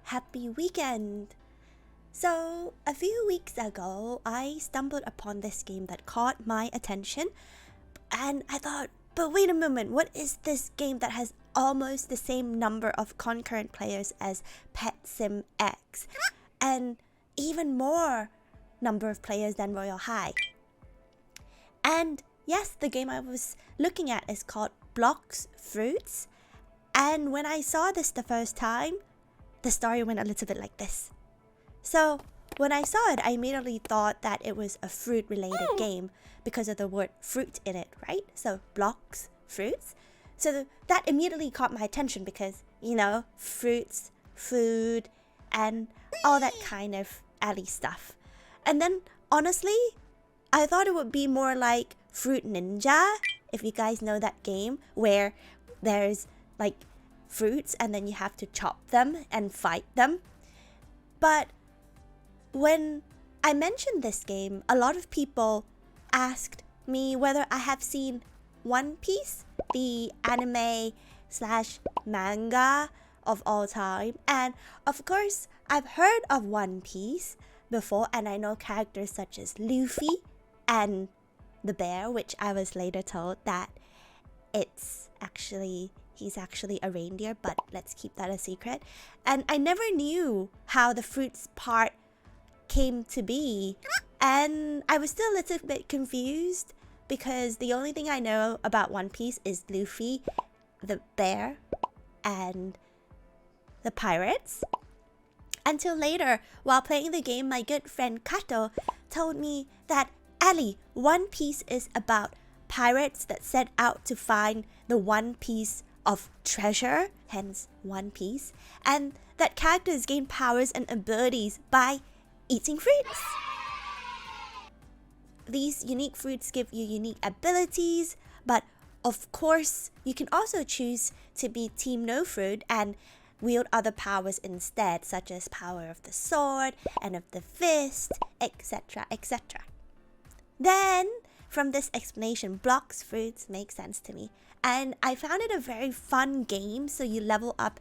happy weekend! So, a few weeks ago, I stumbled upon this game that caught my attention, and I thought, but wait a moment, what is this game that has almost the same number of concurrent players as Pet Sim X, and even more number of players than Royal High? And yes, the game I was looking at is called Blox Fruits, and when I saw this the first time, the story went a little bit like this. So, when I saw it, I immediately thought that it was a fruit-related game because of the word fruit in it, right? So, Blox Fruits. So, that immediately caught my attention because, you know, fruits, food, and all that kind of alley stuff. And then, honestly, I thought it would be more like Fruit Ninja, if you guys know that game, where there's like fruits and then you have to chop them and fight them. But when I mentioned this game, a lot of people asked me whether I have seen One Piece, the anime slash manga of all time. And of course, I've heard of One Piece before, and I know characters such as Luffy and the bear, which I was later told that he's actually a reindeer, but let's keep that a secret. And I never knew how the fruits part came to be, and I was still a little bit confused because the only thing I know about One Piece is Luffy, the bear, and the pirates. Until later, while playing the game, my good friend Kato told me that Ellie, One Piece is about pirates that set out to find the one piece of treasure, hence One Piece, and that characters gain powers and abilities by eating fruits. These unique fruits give you unique abilities, but of course, you can also choose to be Team No Fruit and wield other powers instead, such as power of the sword and of the fist, etc., etc. Then, from this explanation, Blox Fruits makes sense to me. And I found it a very fun game, so you level up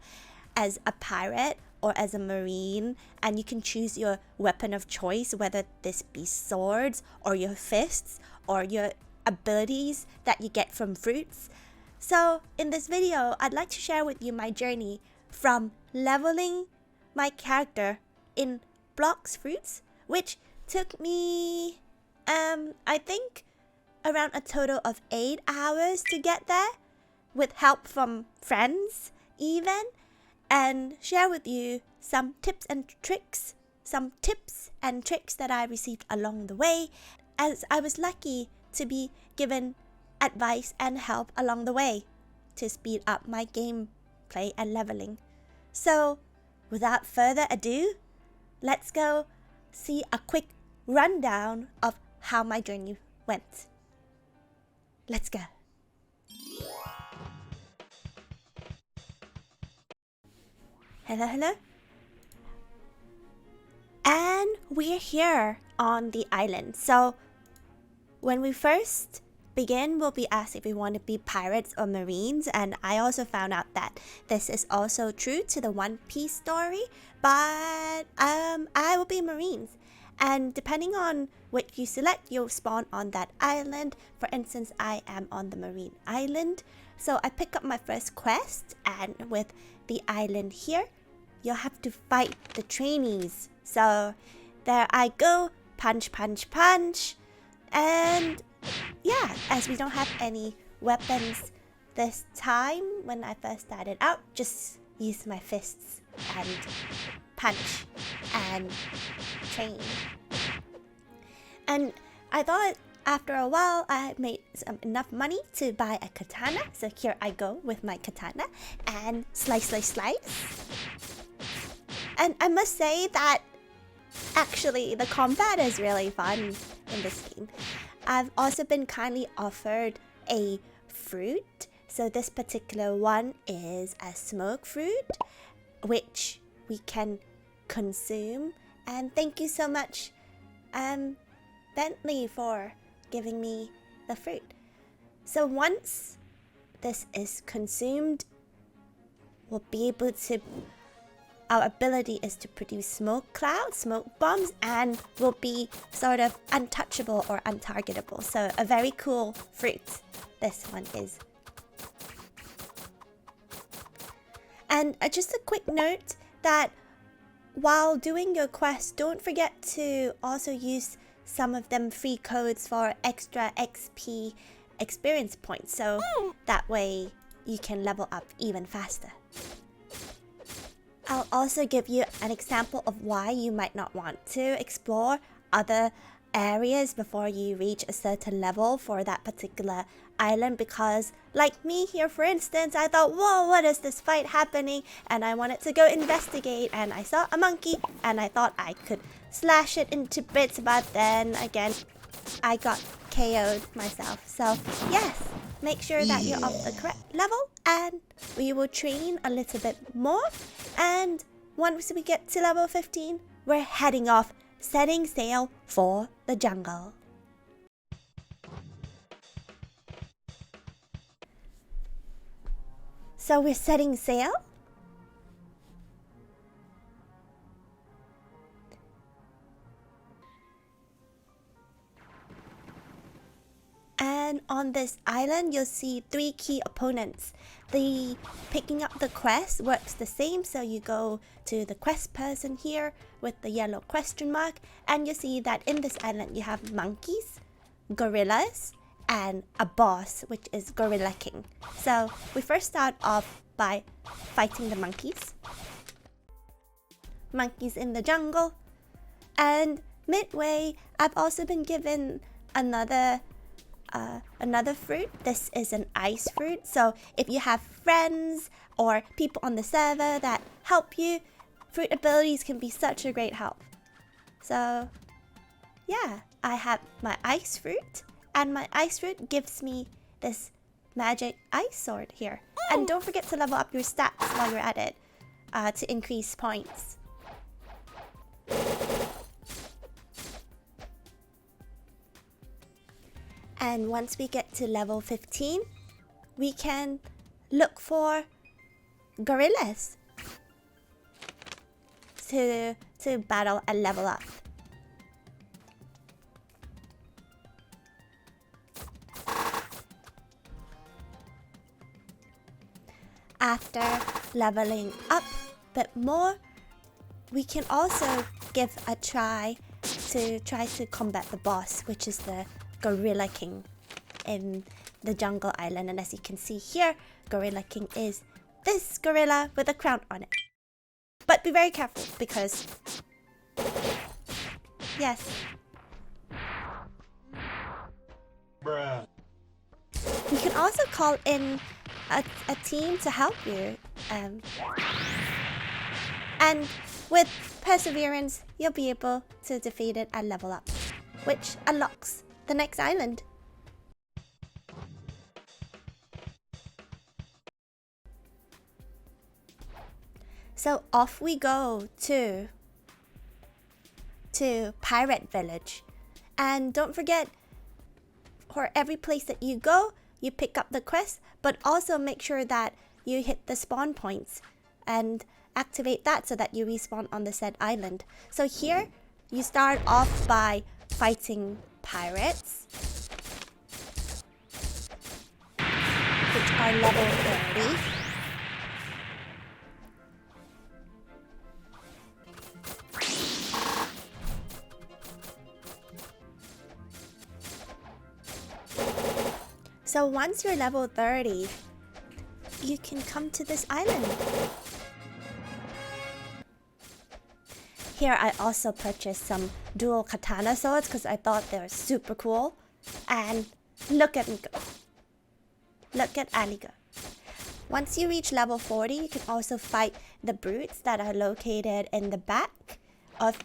as a pirate or as a marine, and you can choose your weapon of choice, whether this be swords or your fists or your abilities that you get from fruits. So, in this video, I'd like to share with you my journey from leveling my character in Blox Fruits, which took me I think around a total of 8 hours to get there, with help from friends even, and share with you some tips and tricks that I received along the way, as I was lucky to be given advice and help along the way to speed up my gameplay and leveling. So, without further ado, let's go see a quick rundown of how my journey went. Let's go. Hello. And we're here on the island. So when we first begin, we'll be asked if we want to be pirates or marines, and I also found out that this is also true to the One Piece story, but I will be marines. And depending on what you select, you'll spawn on that island. For instance, I am on the marine island. So I pick up my first quest, and with the island here, you'll have to fight the trainees. So there I go, punch. And yeah, as we don't have any weapons this time, when I first started out, just use my fists and punch and train. And I thought after a while I had made enough money to buy a katana, so here I go with my katana and slice. And I must say that actually the combat is really fun in this game. I've also been kindly offered a fruit, so this particular one is a smoke fruit, which we can consume. And thank you so much, Bentley, for giving me the fruit. So once this is consumed, we'll be able to our ability is to produce smoke clouds, smoke bombs, and will be sort of untouchable or untargetable. So a very cool fruit, this one is. And just a quick note that while doing your quest, don't forget to also use some of them free codes for extra XP experience points, so that way you can level up even faster. I'll also give you an example of why you might not want to explore other areas before you reach a certain level for that particular island, because like me here, for instance, I thought, whoa, what is this fight happening? And I wanted to go investigate, and I saw a monkey and I thought I could slash it into bits, but then again I got KO'd myself. So yes, make sure that you're of the correct level, and we will train a little bit more, and once we get to level 15, we're heading off, setting sail for the jungle. So we're setting sail. And on this island, you'll see 3 key opponents. The picking up the quest works the same, so you go to the quest person here with the yellow question mark, and you see that in this island you have monkeys, gorillas, and a boss, which is Gorilla King. So we first start off by fighting the monkeys. Monkeys in the jungle. And midway, I've also been given another fruit. This is an ice fruit. So if you have friends or people on the server that help you, fruit abilities can be such a great help. So yeah, I have my ice fruit, and my ice fruit gives me this magic ice sword here. And don't forget to level up your stats while you're at it to increase points. And once we get to level 15, we can look for gorillas to battle and level up. After leveling up a bit more, we can also give a try to combat the boss, which is the Gorilla King in the jungle island. And as you can see here, Gorilla King is this gorilla with a crown on it. But be very careful, because yes, bruh. You can also call in a team to help you, and with perseverance you'll be able to defeat it and level up, which unlocks the next island. So off we go to Pirate Village, and don't forget, for every place that you go, you pick up the quest, but also make sure that you hit the spawn points and activate that so that you respawn on the said island. So here, you start off by fighting pirates, which are level 30. So once you're level 30, you can come to this island. Here I also purchased some dual katana swords because I thought they were super cool. And look at me go. Look at Ali go. Once you reach level 40, you can also fight the brutes that are located in the back of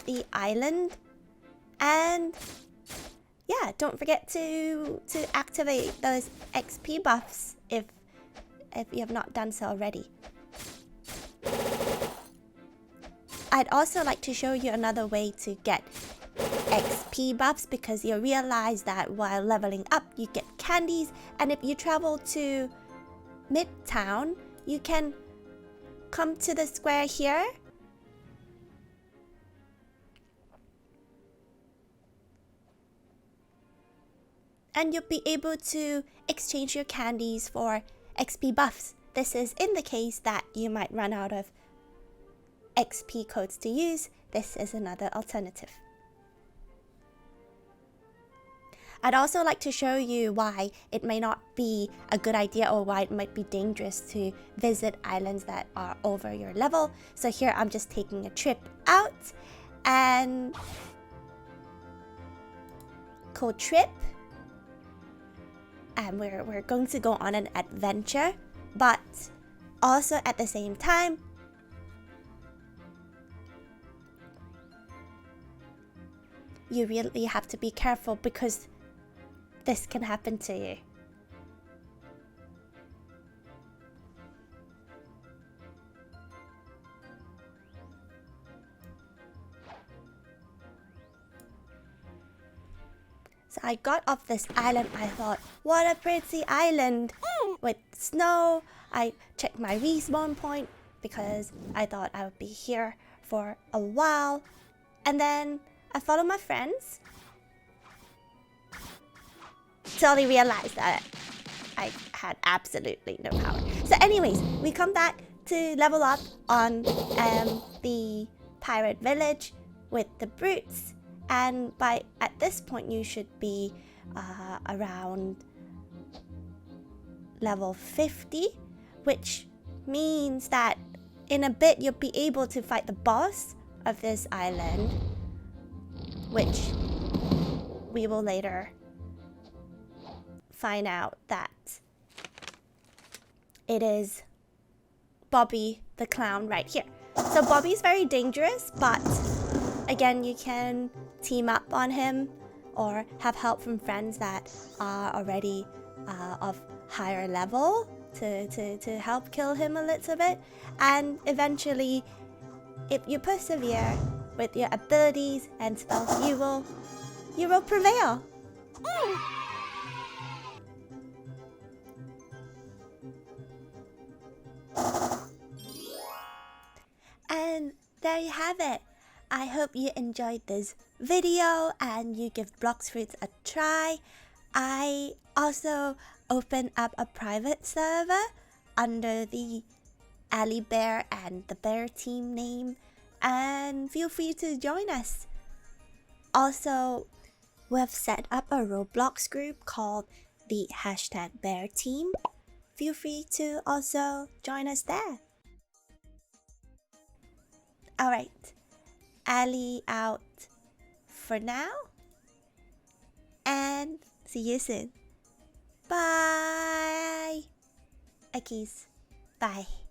the island. And yeah, don't forget to activate those XP buffs if you have not done so already. I'd also like to show you another way to get XP buffs, because you'll realize that while leveling up you get candies, and if you travel to Midtown you can come to the square here. And you'll be able to exchange your candies for XP buffs. This is in the case that you might run out of XP codes to use. This is another alternative. I'd also like to show you why it may not be a good idea or why it might be dangerous to visit islands that are over your level. So here I'm just taking a trip out and called Trip. And we're going to go on an adventure, but also at the same time, you really have to be careful because this can happen to you. So I got off this island. I thought, what a pretty island with snow. I checked my respawn point because I thought I would be here for a while. And then I followed my friends. Totally realized that I had absolutely no power. So anyways, we come back to level up on the pirate village with the brutes. And at this point, you should be around level 50, which means that in a bit you'll be able to fight the boss of this island, which we will later find out that it is Bobby the clown right here. So Bobby's very dangerous, but again, you can team up on him or have help from friends that are already of higher level to help kill him a little bit. And eventually, if you persevere with your abilities and spells, you will prevail. And there you have it. I hope you enjoyed this video and you give Blox Fruits a try. I also opened up a private server under the Ali Bear and the Bear team name, and feel free to join us. Also, we've set up a Roblox group called the #Bear Team. Feel free to also join us there. Alright. Ali out for now, and see you soon. Bye. A kiss. Bye.